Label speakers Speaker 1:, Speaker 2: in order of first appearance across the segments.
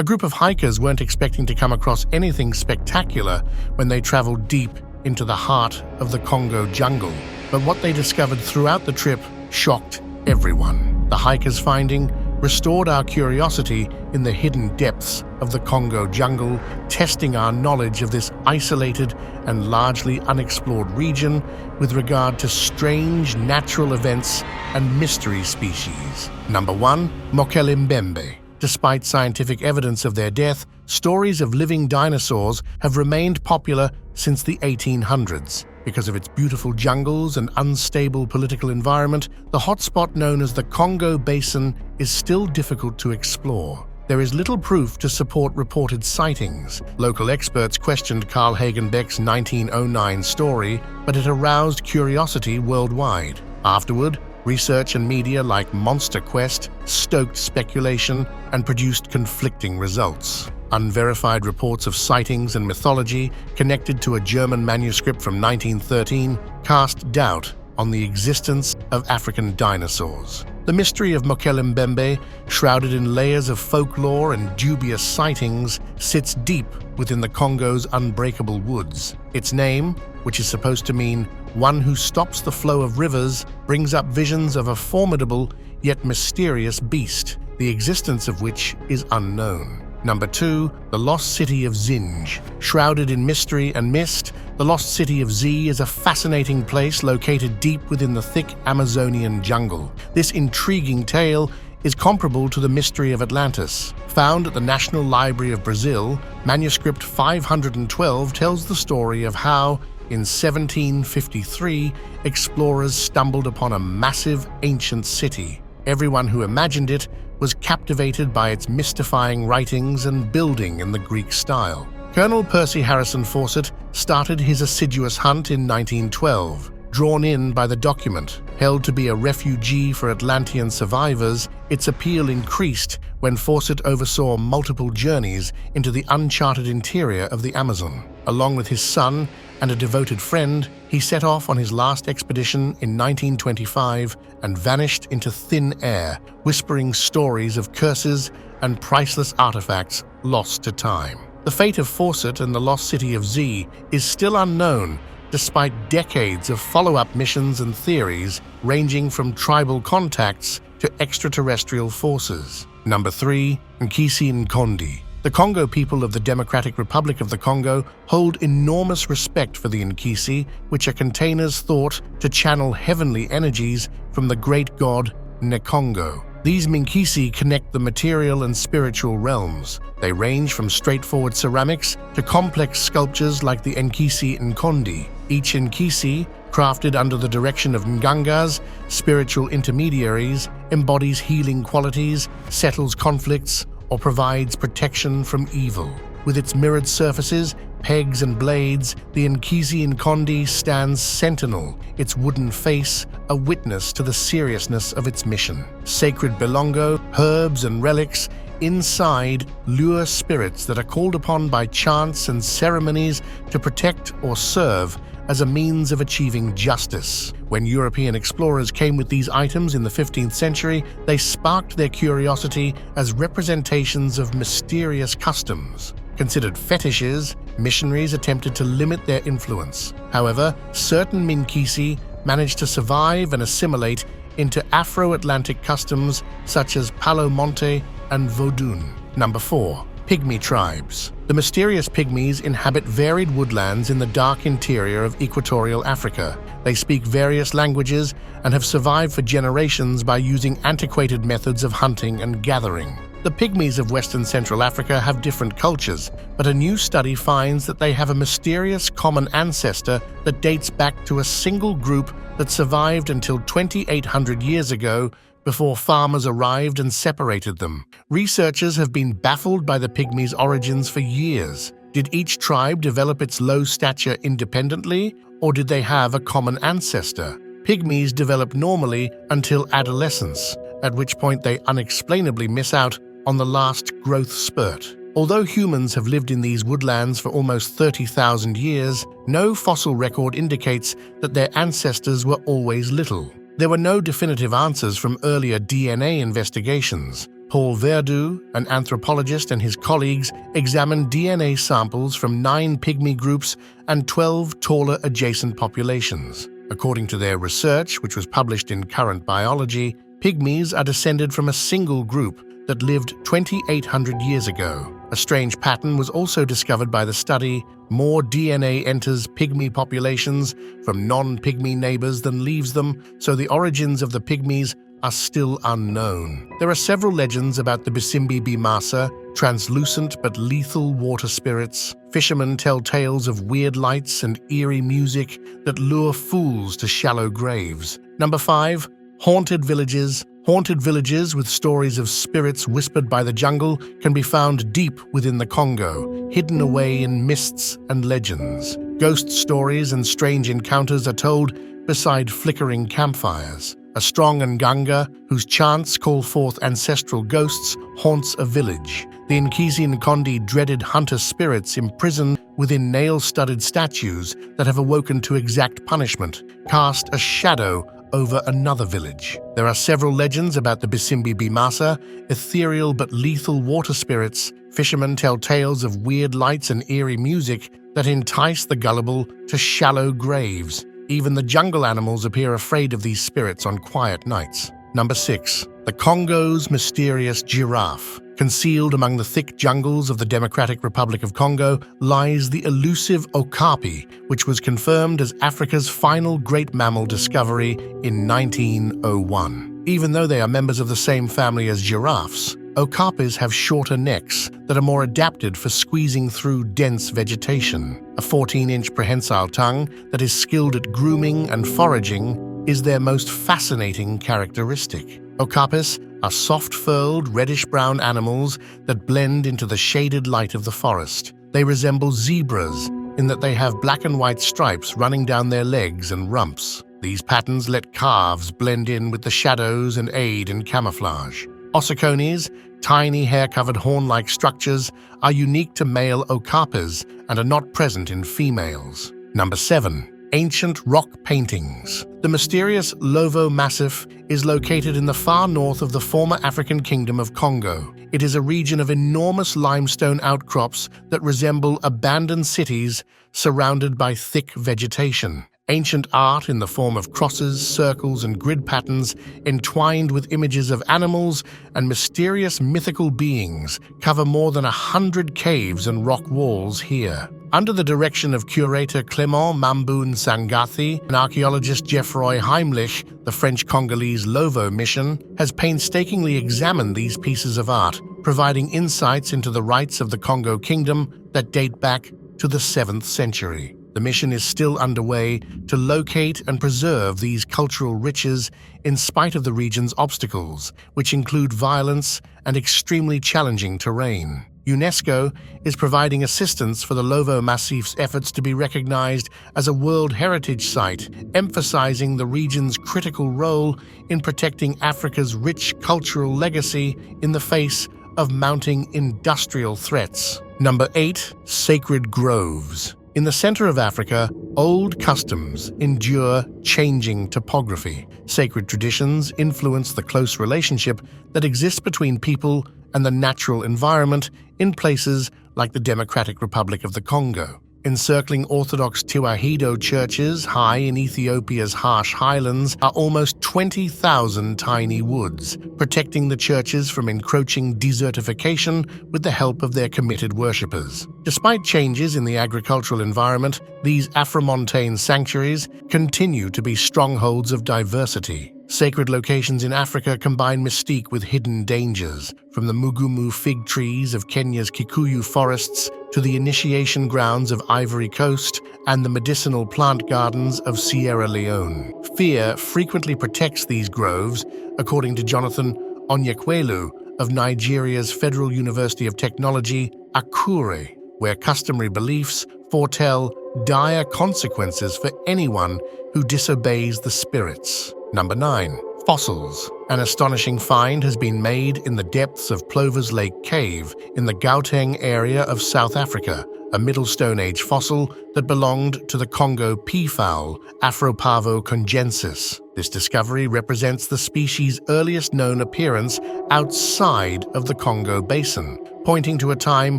Speaker 1: A group of hikers weren't expecting to come across anything spectacular when they traveled deep into the heart of the Congo jungle. But what they discovered throughout the trip shocked everyone. The hikers' finding restored our curiosity in the hidden depths of the Congo jungle, testing our knowledge of this isolated and largely unexplored region with regard to strange natural events and mystery species. Number 1. Mokele-mbembe. Despite scientific evidence of their death, stories of living dinosaurs have remained popular since the 1800s. Because of its beautiful jungles and unstable political environment, the hotspot known as the Congo Basin is still difficult to explore. There is little proof to support reported sightings. Local experts questioned Carl Hagenbeck's 1909 story, but it aroused curiosity worldwide. Afterward, research and media like Monster Quest stoked speculation and produced conflicting results. Unverified reports of sightings and mythology connected to a German manuscript from 1913 cast doubt on the existence of African dinosaurs. The mystery of Mokele-mbembe, shrouded in layers of folklore and dubious sightings, sits deep within the Congo's unbreakable woods. Its name, which is supposed to mean one who stops the flow of rivers, brings up visions of a formidable yet mysterious beast, the existence of which is unknown. Number 2. The Lost City of Zinj. Shrouded in mystery and mist, the Lost City of Z is a fascinating place located deep within the thick Amazonian jungle. This intriguing tale is comparable to the mystery of Atlantis. Found at the National Library of Brazil, manuscript 512 tells the story of how, in 1753, explorers stumbled upon a massive ancient city. Everyone who imagined it was captivated by its mystifying writings and building in the Greek style. Colonel Percy Harrison Fawcett started his assiduous hunt in 1912. Drawn in by the document, held to be a refugee for Atlantean survivors, its appeal increased when Fawcett oversaw multiple journeys into the uncharted interior of the Amazon. Along with his son and a devoted friend, he set off on his last expedition in 1925 and vanished into thin air, whispering stories of curses and priceless artifacts lost to time. The fate of Fawcett and the Lost City of Z is still unknown, despite decades of follow-up missions and theories ranging from tribal contacts to extraterrestrial forces. Number 3. Nkisi-Nkondi. The Congo people of the Democratic Republic of the Congo hold enormous respect for the Nkisi, which are containers thought to channel heavenly energies from the great god Nkongo. These Nkisi connect the material and spiritual realms. They range from straightforward ceramics to complex sculptures like the Nkisi-Nkondi. Each Nkisi, crafted under the direction of Ngangas, spiritual intermediaries, embodies healing qualities, settles conflicts, or provides protection from evil. With its mirrored surfaces, pegs and blades, the Nkisi-Nkondi stands sentinel, its wooden face a witness to the seriousness of its mission. Sacred belongo, herbs and relics inside lure spirits that are called upon by chants and ceremonies to protect or serve as a means of achieving justice. When European explorers came with these items in the 15th century, they sparked their curiosity as representations of mysterious customs. Considered fetishes, missionaries attempted to limit their influence. However, certain Nkisi managed to survive and assimilate into Afro-Atlantic customs such as Palo Monte and Vodun. Number 4. Pygmy tribes. The mysterious pygmies inhabit varied woodlands in the dark interior of equatorial Africa. They speak various languages and have survived for generations by using antiquated methods of hunting and gathering. The pygmies of Western Central Africa have different cultures, but a new study finds that they have a mysterious common ancestor that dates back to a single group that survived until 2,800 years ago, before farmers arrived and separated them. Researchers have been baffled by the pygmies' origins for years. Did each tribe develop its low stature independently, or did they have a common ancestor? Pygmies develop normally until adolescence, at which point they unexplainably miss out on the last growth spurt. Although humans have lived in these woodlands for almost 30,000 years, no fossil record indicates that their ancestors were always little. There were no definitive answers from earlier DNA investigations. Paul Verdu, an anthropologist, and his colleagues examined DNA samples from 9 pygmy groups and 12 taller adjacent populations. According to their research, which was published in Current Biology, pygmies are descended from a single group that lived 2,800 years ago. A strange pattern was also discovered by the study. More DNA enters pygmy populations from non-pygmy neighbors than leaves them, so the origins of the pygmies are still unknown. There are several legends about the Bisimbi Bimasa, translucent but lethal water spirits. Fishermen tell tales of weird lights and eerie music that lure fools to shallow graves. Number 5. Haunted villages. Haunted villages with stories of spirits whispered by the jungle can be found deep within the Congo, hidden away in mists and legends. Ghost stories and strange encounters are told beside flickering campfires. A strong nganga, whose chants call forth ancestral ghosts, haunts a village. The Nkisi Nkondi dreaded hunter spirits imprisoned within nail-studded statues that have awoken to exact punishment, cast a shadow over another village. There are several legends about the Bisimbi Bimasa, ethereal but lethal water spirits. Fishermen tell tales of weird lights and eerie music that entice the gullible to shallow graves. Even the jungle animals appear afraid of these spirits on quiet nights. Number 6. The Congo's mysterious giraffe. Concealed among the thick jungles of the Democratic Republic of Congo lies the elusive okapi, which was confirmed as Africa's final great mammal discovery in 1901. Even though they are members of the same family as giraffes, okapis have shorter necks that are more adapted for squeezing through dense vegetation. A 14-inch prehensile tongue that is skilled at grooming and foraging is their most fascinating characteristic. Okapis are soft-furled, reddish-brown animals that blend into the shaded light of the forest. They resemble zebras in that they have black and white stripes running down their legs and rumps. These patterns let calves blend in with the shadows and aid in camouflage. Ossicones, tiny hair-covered horn-like structures, are unique to male okapis and are not present in females. Number 7. Ancient rock paintings. The mysterious Lovo Massif is located in the far north of the former African Kingdom of Congo. It is a region of enormous limestone outcrops that resemble abandoned cities surrounded by thick vegetation. Ancient art in the form of crosses, circles, and grid patterns entwined with images of animals and mysterious mythical beings cover more than 100 caves and rock walls here. Under the direction of curator Clément Mamboun Sangathi and archaeologist Geoffroy Heimlich, the French-Congolese Lovo mission has painstakingly examined these pieces of art, providing insights into the rites of the Congo Kingdom that date back to the 7th century. The mission is still underway to locate and preserve these cultural riches in spite of the region's obstacles, which include violence and extremely challenging terrain. UNESCO is providing assistance for the Lovo Massif's efforts to be recognized as a World Heritage Site, emphasizing the region's critical role in protecting Africa's rich cultural legacy in the face of mounting industrial threats. Number 8. Sacred groves. In the center of Africa, old customs endure changing topography. Sacred traditions influence the close relationship that exists between people and the natural environment in places like the Democratic Republic of the Congo. Encircling Orthodox Tewahedo churches high in Ethiopia's harsh highlands are almost 20,000 tiny woods, protecting the churches from encroaching desertification with the help of their committed worshippers. Despite changes in the agricultural environment, these Afromontane sanctuaries continue to be strongholds of diversity. Sacred locations in Africa combine mystique with hidden dangers, from the Mugumu fig trees of Kenya's Kikuyu forests to the initiation grounds of Ivory Coast and the medicinal plant gardens of Sierra Leone. Fear frequently protects these groves, according to Jonathan Onyekwelu of Nigeria's Federal University of Technology, Akure, where customary beliefs foretell dire consequences for anyone who disobeys the spirits. Number 9. Fossils. An astonishing find has been made in the depths of Plover's Lake Cave in the Gauteng area of South Africa. a Middle Stone Age fossil that belonged to the Congo peafowl, Afroparvo congensis. This discovery represents the species' earliest known appearance outside of the Congo basin, pointing to a time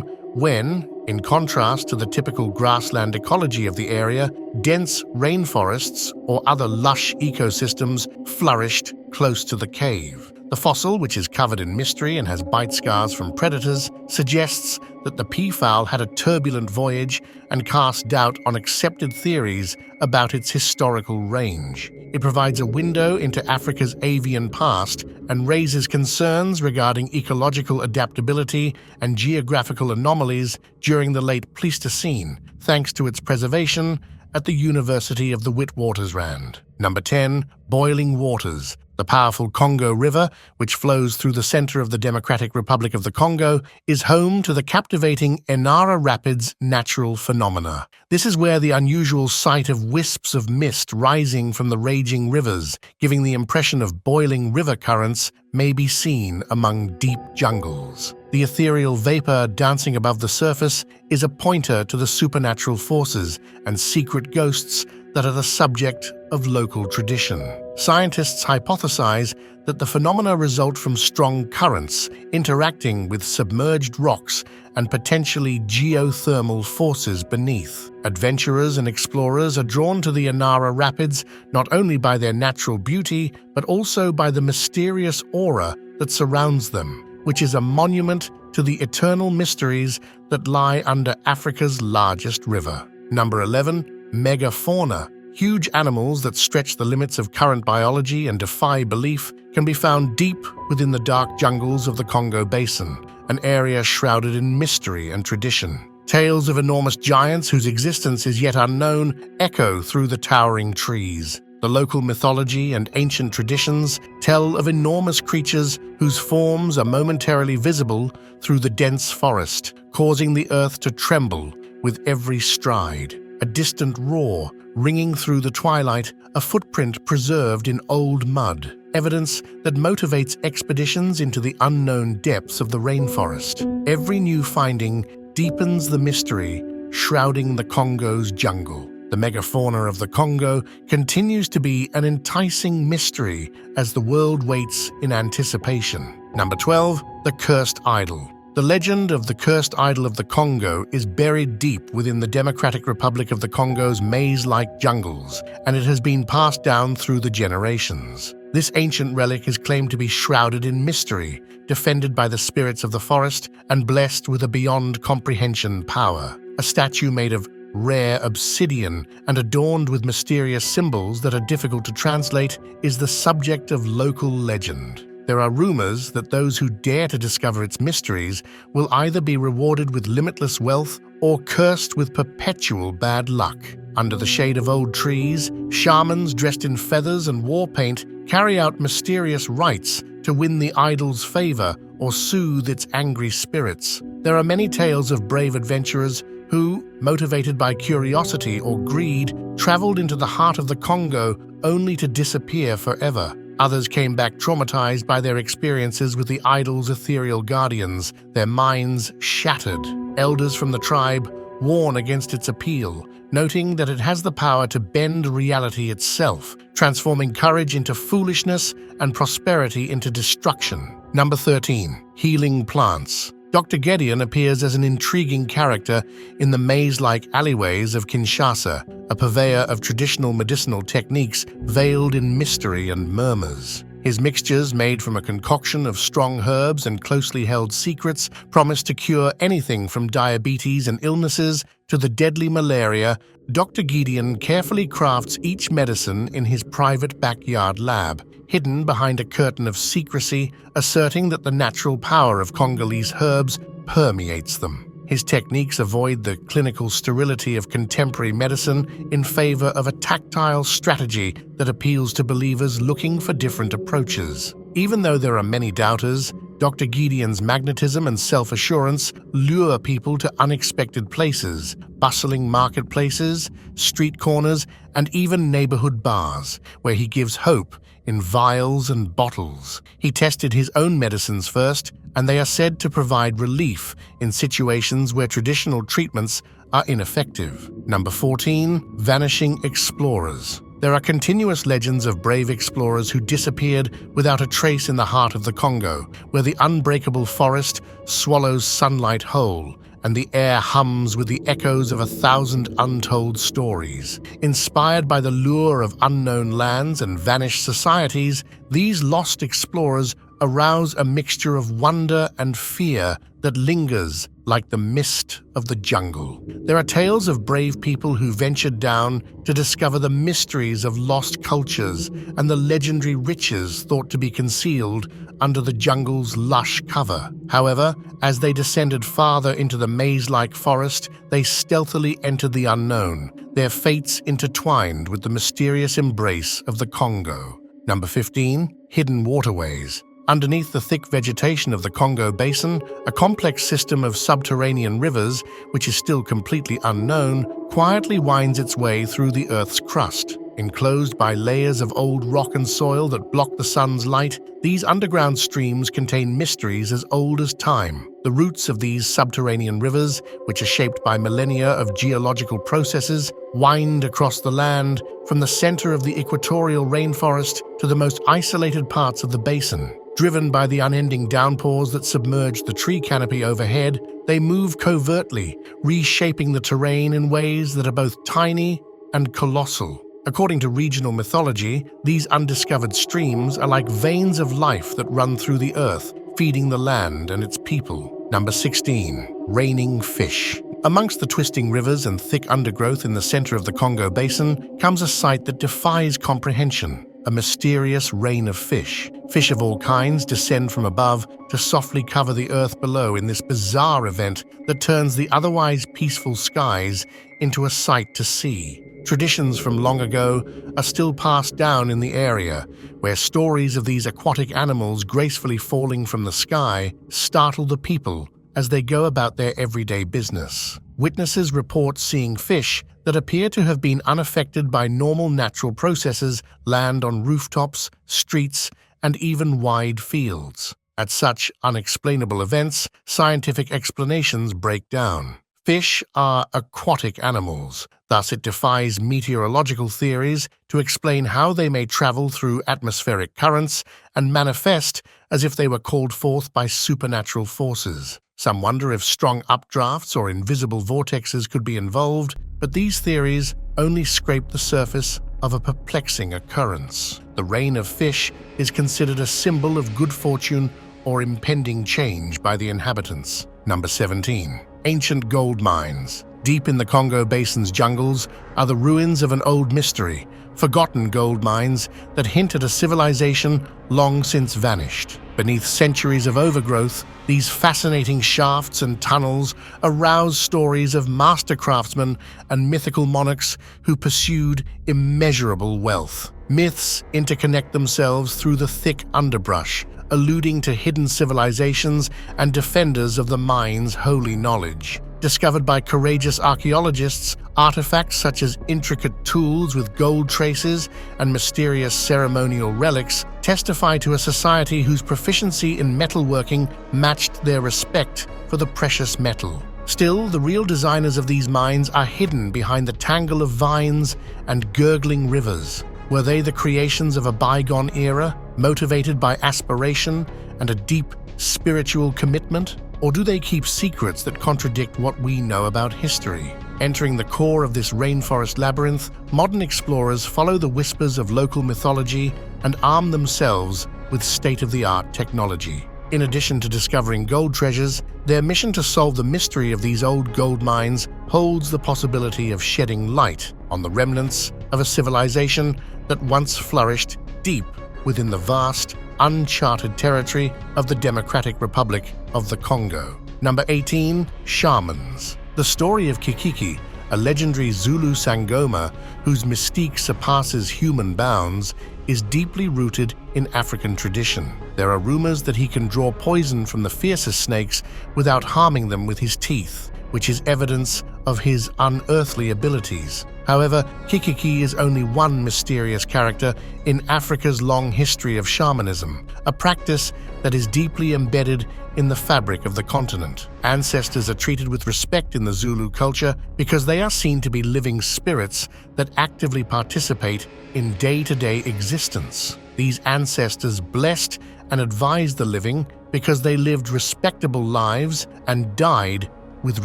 Speaker 1: when, in contrast to the typical grassland ecology of the area, dense rainforests or other lush ecosystems flourished close to the cave. The fossil, which is covered in mystery and has bite scars from predators, suggests that the peafowl had a turbulent voyage and casts doubt on accepted theories about its historical range. It provides a window into Africa's avian past and raises concerns regarding ecological adaptability and geographical anomalies during the late Pleistocene, thanks to its preservation at the University of the Witwatersrand. Number 10. Boiling waters. The powerful Congo River, which flows through the center of the Democratic Republic of the Congo, is home to the captivating Enara Rapids natural phenomena. This is where the unusual sight of wisps of mist rising from the raging rivers, giving the impression of boiling river currents, may be seen among deep jungles. The ethereal vapor dancing above the surface is a pointer to the supernatural forces and secret ghosts that are the subject of local tradition. Scientists hypothesize that the phenomena result from strong currents interacting with submerged rocks and potentially geothermal forces beneath. Adventurers and explorers are drawn to the Enara Rapids not only by their natural beauty, but also by the mysterious aura that surrounds them, which is a monument to the eternal mysteries that lie under Africa's largest river. Number 11. Megafauna. Huge animals that stretch the limits of current biology and defy belief can be found deep within the dark jungles of the Congo Basin, an area shrouded in mystery and tradition. Tales of enormous giants whose existence is yet unknown echo through the towering trees. The local mythology and ancient traditions tell of enormous creatures whose forms are momentarily visible through the dense forest, causing the earth to tremble with every stride. A distant roar ringing through the twilight, a footprint preserved in old mud, evidence that motivates expeditions into the unknown depths of the rainforest. Every new finding deepens the mystery shrouding the Congo's jungle. The megafauna of the Congo continues to be an enticing mystery as the world waits in anticipation. Number 12. The Cursed Idol. The legend of the cursed idol of the Congo is buried deep within the Democratic Republic of the Congo's maze-like jungles, and it has been passed down through the generations. This ancient relic is claimed to be shrouded in mystery, defended by the spirits of the forest, and blessed with a beyond comprehension power. A statue made of rare obsidian and adorned with mysterious symbols that are difficult to translate is the subject of local legend. There are rumors that those who dare to discover its mysteries will either be rewarded with limitless wealth or cursed with perpetual bad luck. Under the shade of old trees, shamans dressed in feathers and war paint carry out mysterious rites to win the idol's favor or soothe its angry spirits. There are many tales of brave adventurers who, motivated by curiosity or greed, traveled into the heart of the Congo only to disappear forever. Others came back traumatized by their experiences with the idol's ethereal guardians, their minds shattered. Elders from the tribe warn against its appeal, noting that it has the power to bend reality itself, transforming courage into foolishness and prosperity into destruction. Number 13. Healing plants. Dr. Gedeon appears as an intriguing character in the maze-like alleyways of Kinshasa, a purveyor of traditional medicinal techniques veiled in mystery and murmurs. His mixtures, made from a concoction of strong herbs and closely held secrets, promise to cure anything from diabetes and illnesses to the deadly malaria. Dr. Gedeon carefully crafts each medicine in his private backyard lab, hidden behind a curtain of secrecy, asserting that the natural power of Congolese herbs permeates them. His techniques avoid the clinical sterility of contemporary medicine in favor of a tactile strategy that appeals to believers looking for different approaches. Even though there are many doubters, Dr. Gideon's magnetism and self-assurance lure people to unexpected places, bustling marketplaces, street corners, and even neighborhood bars, where he gives hope in vials and bottles. He tested his own medicines first, and they are said to provide relief in situations where traditional treatments are ineffective. Number 14. Vanishing explorers. There are continuous legends of brave explorers who disappeared without a trace in the heart of the Congo, where the unbreakable forest swallows sunlight whole, and the air hums with the echoes of 1,000 untold stories. Inspired by the lure of unknown lands and vanished societies, these lost explorers arouse a mixture of wonder and fear that lingers like the mist of the jungle. There are tales of brave people who ventured down to discover the mysteries of lost cultures and the legendary riches thought to be concealed under the jungle's lush cover. However, as they descended farther into the maze-like forest, they stealthily entered the unknown, their fates intertwined with the mysterious embrace of the Congo. Number 15. Hidden waterways. Underneath the thick vegetation of the Congo Basin, a complex system of subterranean rivers, which is still completely unknown, quietly winds its way through the Earth's crust. Enclosed by layers of old rock and soil that block the sun's light, these underground streams contain mysteries as old as time. The roots of these subterranean rivers, which are shaped by millennia of geological processes, wind across the land from the center of the equatorial rainforest to the most isolated parts of the basin. Driven by the unending downpours that submerge the tree canopy overhead, they move covertly, reshaping the terrain in ways that are both tiny and colossal. According to regional mythology, these undiscovered streams are like veins of life that run through the earth, feeding the land and its people. Number 16. Raining fish. Amongst the twisting rivers and thick undergrowth in the center of the Congo Basin comes a sight that defies comprehension. A mysterious rain of fish. Fish of all kinds descend from above to softly cover the earth below in this bizarre event that turns the otherwise peaceful skies into a sight to see. Traditions from long ago are still passed down in the area, where stories of these aquatic animals gracefully falling from the sky startle the people as they go about their everyday business. Witnesses report seeing fish that appear to have been unaffected by normal natural processes land on rooftops, streets, and even wide fields. At such unexplainable events, scientific explanations break down. Fish are aquatic animals, thus it defies meteorological theories to explain how they may travel through atmospheric currents and manifest as if they were called forth by supernatural forces. Some wonder if strong updrafts or invisible vortexes could be involved, but these theories only scrape the surface of a perplexing occurrence. The rain of fish is considered a symbol of good fortune or impending change by the inhabitants. Number 17. Ancient gold mines. Deep in the Congo Basin's jungles are the ruins of an old mystery, forgotten gold mines that hint at a civilization long since vanished. Beneath centuries of overgrowth, these fascinating shafts and tunnels arouse stories of master craftsmen and mythical monarchs who pursued immeasurable wealth. Myths interconnect themselves through the thick underbrush, alluding to hidden civilizations and defenders of the mine's holy knowledge. Discovered by courageous archaeologists, artifacts such as intricate tools with gold traces and mysterious ceremonial relics testify to a society whose proficiency in metalworking matched their respect for the precious metal. Still, the real designers of these mines are hidden behind the tangle of vines and gurgling rivers. Were they the creations of a bygone era, motivated by aspiration and a deep spiritual commitment? Or do they keep secrets that contradict what we know about history? Entering the core of this rainforest labyrinth, modern explorers follow the whispers of local mythology and arm themselves with state-of-the-art technology. In addition to discovering gold treasures, their mission to solve the mystery of these old gold mines holds the possibility of shedding light on the remnants of a civilization that once flourished deep within the vast, uncharted territory of the Democratic Republic of the Congo. Number 18. Shamans. The story of Kikiki, a legendary Zulu Sangoma whose mystique surpasses human bounds, is deeply rooted in African tradition. There are rumors that he can draw poison from the fiercest snakes without harming them with his teeth, which is evidence of his unearthly abilities. However, Kikiki is only one mysterious character in Africa's long history of shamanism, a practice that is deeply embedded in the fabric of the continent. Ancestors are treated with respect in the Zulu culture because they are seen to be living spirits that actively participate in day-to-day existence. These ancestors blessed and advised the living because they lived respectable lives and died with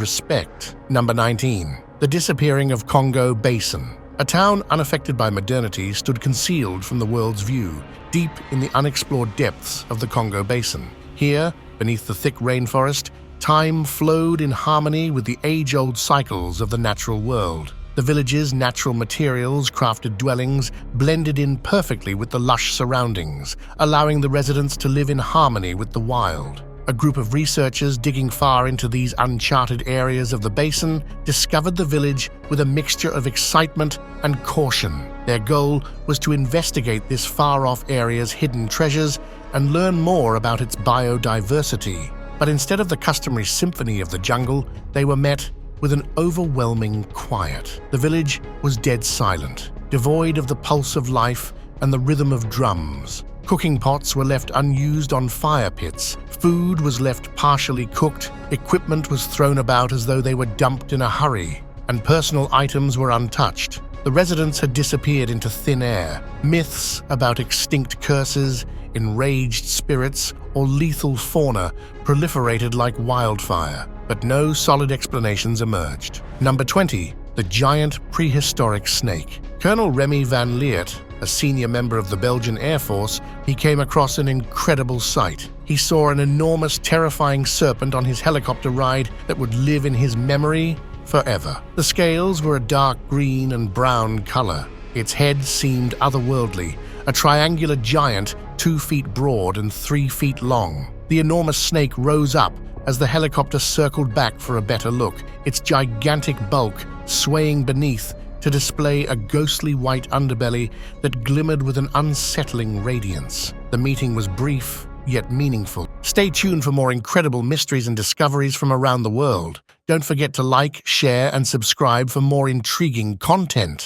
Speaker 1: respect. Number 19. The disappearing of Congo Basin. A town unaffected by modernity stood concealed from the world's view, deep in the unexplored depths of the Congo Basin. Here, beneath the thick rainforest, time flowed in harmony with the age-old cycles of the natural world. The village's natural materials, crafted dwellings, blended in perfectly with the lush surroundings, allowing the residents to live in harmony with the wild. A group of researchers digging far into these uncharted areas of the basin discovered the village with a mixture of excitement and caution. Their goal was to investigate this far-off area's hidden treasures and learn more about its biodiversity. But instead of the customary symphony of the jungle, they were met with an overwhelming quiet. The village was dead silent, devoid of the pulse of life and the rhythm of drums. Cooking pots were left unused on fire pits, food was left partially cooked, equipment was thrown about as though they were dumped in a hurry, and personal items were untouched. The residents had disappeared into thin air. Myths about extinct curses, enraged spirits, or lethal fauna proliferated like wildfire, but no solid explanations emerged. Number 20. The giant prehistoric snake. Colonel Remy van Leert, a senior member of the Belgian Air Force, he came across an incredible sight. He saw an enormous, terrifying serpent on his helicopter ride that would live in his memory forever. The scales were a dark green and brown color. Its head seemed otherworldly, a triangular giant 2 feet broad and 3 feet long. The enormous snake rose up as the helicopter circled back for a better look, its gigantic bulk swaying beneath to display a ghostly white underbelly that glimmered with an unsettling radiance. The meeting was brief, yet meaningful. Stay tuned for more incredible mysteries and discoveries from around the world. Don't forget to like, share, and subscribe for more intriguing content.